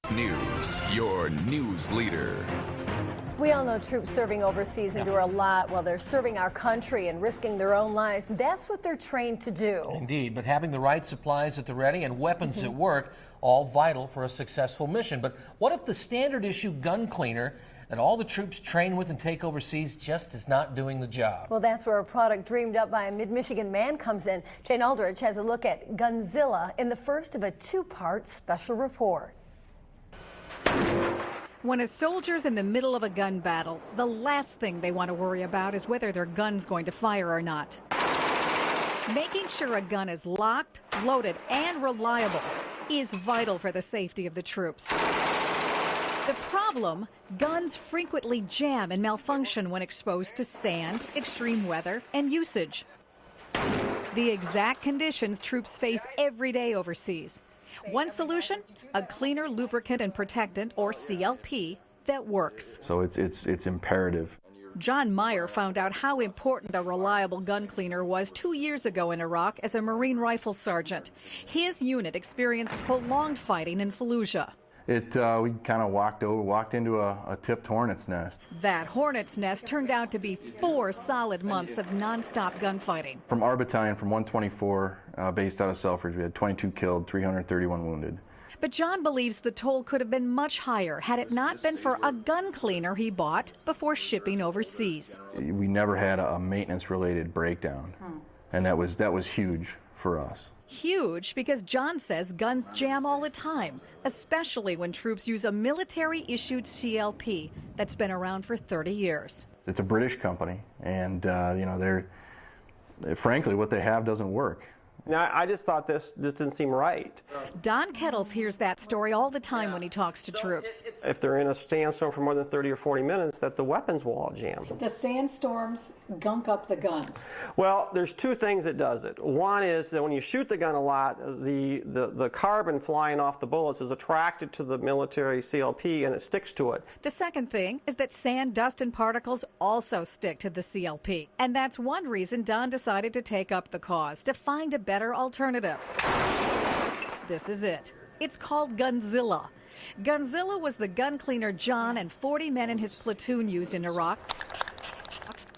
News, your news leader. We all know troops serving overseas endure a lot while they're serving our country and risking their own lives. That's what they're trained to do. Indeed, but having the right supplies at the ready and weapons at work, all vital for a successful mission. But what if the standard issue gun cleaner that all the troops train with and take overseas just is not doing the job? Well, that's where a product dreamed up by a mid-Michigan man comes in. Jane Aldrich has a look at Gunzilla in the first of a two-part special report. When a soldier's in the middle of a gun battle, the last thing they want to worry about is whether their gun's going to fire or not. Making sure a gun is locked, loaded, and reliable is vital for the safety of the troops. The problem, guns frequently jam and malfunction when exposed to sand, extreme weather, and usage. The exact conditions troops face every day overseas. One solution, a cleaner lubricant and protectant, or CLP, that works. So it's imperative. John Meyer found out how important a reliable gun cleaner was 2 years ago in Iraq as a Marine rifle sergeant. His unit experienced prolonged fighting in Fallujah. We kind of walked into a tipped hornet's nest. That hornet's nest turned out to be 4 solid months of nonstop gunfighting. From our battalion, from 124, based out of Selfridge, we had 22 killed, 331 wounded. But John believes the toll could have been much higher had it not been for a gun cleaner he bought before shipping overseas. We never had a maintenance-related breakdown, and that was huge for us. Huge because John says guns jam all the time, especially when troops use a military-issued CLP that's been around for 30 years. It's a British company, and frankly, what they have doesn't work. Now, I just thought this didn't seem right. Don Kettles hears that story all the time when he talks to troops. If they're in a sandstorm for more than 30 or 40 minutes, that the weapons will all jam. The sandstorms gunk up the guns. Well, there's two things that does it. One is that when you shoot the gun a lot, the carbon flying off the bullets is attracted to the military CLP and it sticks to it. The second thing is that sand, dust, and particles also stick to the CLP. And that's one reason Don decided to take up the cause, to find a better alternative. This is it. It's called Gunzilla. Gunzilla was the gun cleaner John and 40 men in his platoon used in Iraq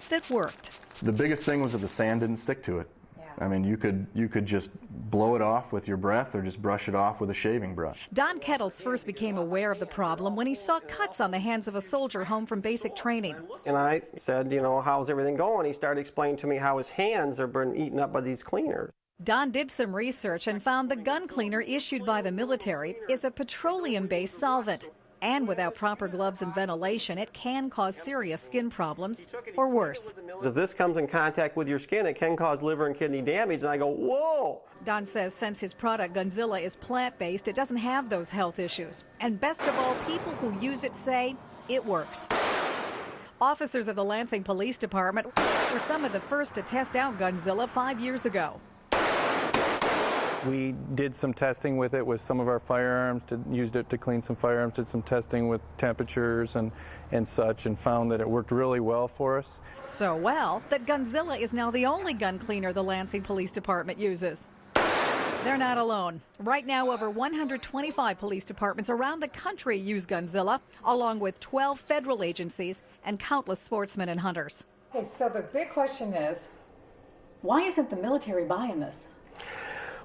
that worked. The biggest thing was that the sand didn't stick to it. I mean, you could just blow it off with your breath or just brush it off with a shaving brush. Don Kettles first became aware of the problem when he saw cuts on the hands of a soldier home from basic training. And I said, how's everything going? He started explaining to me how his hands are being eaten up by these cleaners. Don did some research and found the gun cleaner issued by the military is a petroleum-based solvent. And without proper gloves and ventilation, it can cause serious skin problems or worse. If this comes in contact with your skin, it can cause liver and kidney damage. And I go, whoa! Don says since his product Gunzilla is plant-based, it doesn't have those health issues. And best of all, people who use it say it works. Officers of the Lansing Police Department were some of the first to test out Gunzilla 5 years ago. We did some testing with it with some of our firearms, used it to clean some firearms, did some testing with temperatures and such, and found that it worked really well for us. So well that Gunzilla is now the only gun cleaner the Lansing Police Department uses. They're not alone. Right now, over 125 police departments around the country use Gunzilla, along with 12 federal agencies and countless sportsmen and hunters. Okay, so the big question is, why isn't the military buying this?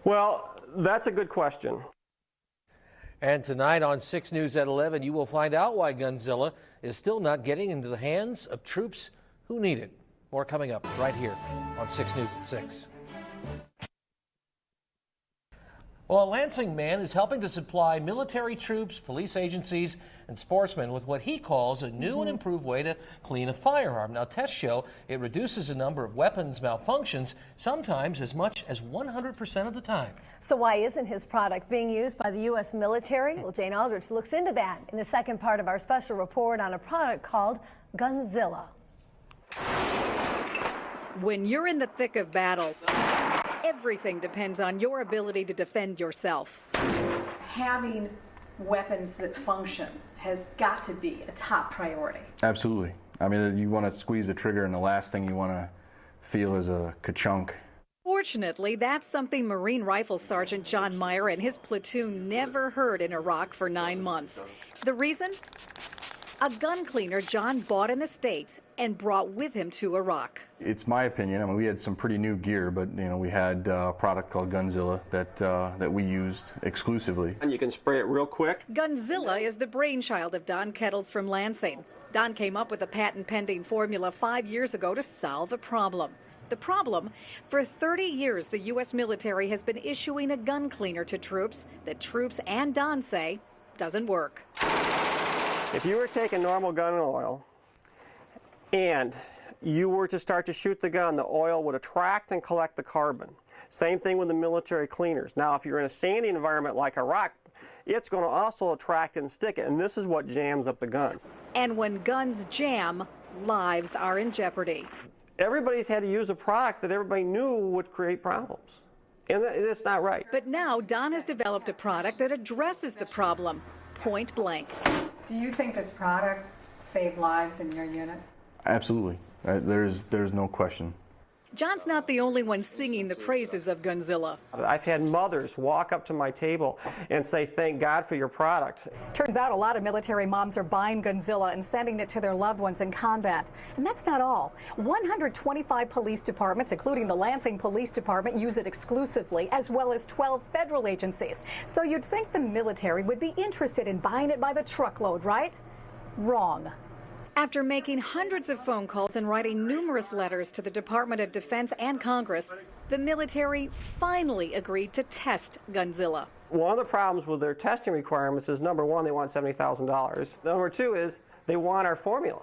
Well, that's a good question. And tonight on 6 News at 11, you will find out why Gunzilla is still not getting into the hands of troops who need it. More coming up right here on 6 News at 6. Well, a Lansing man is helping to supply military troops, police agencies, and sportsmen with what he calls a new and improved way to clean a firearm. Now, tests show it reduces the number of weapons malfunctions, sometimes as much as 100% of the time. So why isn't his product being used by the U.S. military? Well, Jane Aldrich looks into that in the second part of our special report on a product called Gunzilla. When you're in the thick of battle, everything depends on your ability to defend yourself. Having weapons that function has got to be a top priority. Absolutely. I mean, you want to squeeze the trigger, and the last thing you want to feel is a ka-chunk. Unfortunately, that's something Marine Rifle Sergeant John Meyer and his platoon never heard in Iraq for 9 months. The reason? A gun cleaner John bought in the States and brought with him to Iraq. It's my opinion. I mean, we had some pretty new gear, but we had a product called Gunzilla that we used exclusively. And you can spray it real quick. Gunzilla is the brainchild of Don Kettles from Lansing. Don came up with a patent-pending formula 5 years ago to solve a problem. The problem? For 30 years, the U.S. military has been issuing a gun cleaner to troops that troops and Don say doesn't work. If you were to take a normal gun oil and you were to start to shoot the gun, the oil would attract and collect the carbon. Same thing with the military cleaners. Now, if you're in a sandy environment like Iraq, it's going to also attract and stick it, and this is what jams up the guns. And when guns jam, lives are in jeopardy. Everybody's had to use a product that everybody knew would create problems, and that's not right. But now Don has developed a product that addresses the problem, point blank. Do you think this product saved lives in your unit? Absolutely. There's no question. John's not the only one singing the praises of Gunzilla. I've had mothers walk up to my table and say, "Thank God for your product." Turns out a lot of military moms are buying Gunzilla and sending it to their loved ones in combat. And that's not all. 125 police departments, including the Lansing Police Department, use it exclusively, as well as 12 federal agencies. So you'd think the military would be interested in buying it by the truckload, right? Wrong. After making hundreds of phone calls and writing numerous letters to the Department of Defense and Congress, the military finally agreed to test Gunzilla. One of the problems with their testing requirements is, number one, they want $70,000. Number two is they want our formula.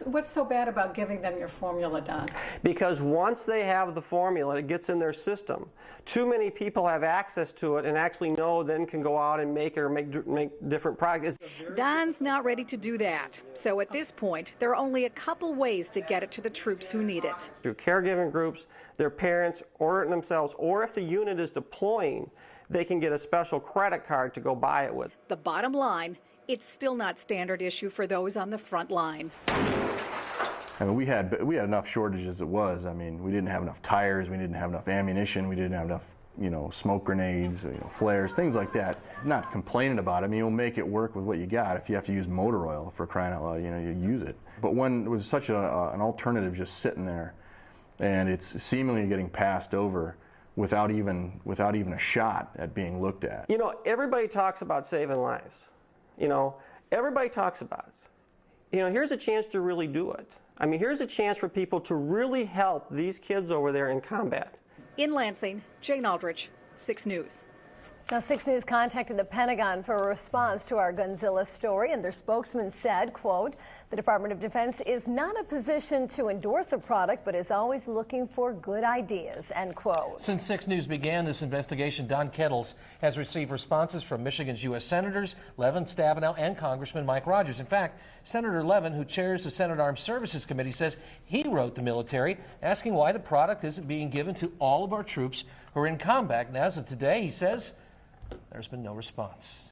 What's so bad about giving them your formula, Don? Because once they have the formula, it gets in their system. Too many people have access to it and actually know, then can go out and make different products. Don's not ready to do that. So at this point, there are only a couple ways to get it to the troops who need it. Through caregiving groups, their parents order it themselves, or if the unit is deploying, they can get a special credit card to go buy it with. The bottom line, it's still not standard issue for those on the front line. I mean, we had enough shortages as it was. I mean, we didn't have enough tires, we didn't have enough ammunition, we didn't have enough, smoke grenades, flares, things like that. Not complaining about it. I mean, you'll make it work with what you got. If you have to use motor oil, for crying out loud, you use it. But when it was such an alternative just sitting there, and it's seemingly getting passed over without even a shot at being looked at. Everybody talks about saving lives. Everybody talks about it. Here's a chance to really do it. I mean, here's a chance for people to really help these kids over there in combat. In Lansing, Jane Aldrich, 6 News. Now, 6 News contacted the Pentagon for a response to our Gunzilla story, and their spokesman said, quote, "The Department of Defense is not in a position to endorse a product, but is always looking for good ideas," end quote. Since 6 News began this investigation, Don Kettles has received responses from Michigan's U.S. Senators Levin, Stabenow, and Congressman Mike Rogers. In fact, Senator Levin, who chairs the Senate Armed Services Committee, says he wrote the military asking why the product isn't being given to all of our troops who are in combat. And as of today, he says, there's been no response.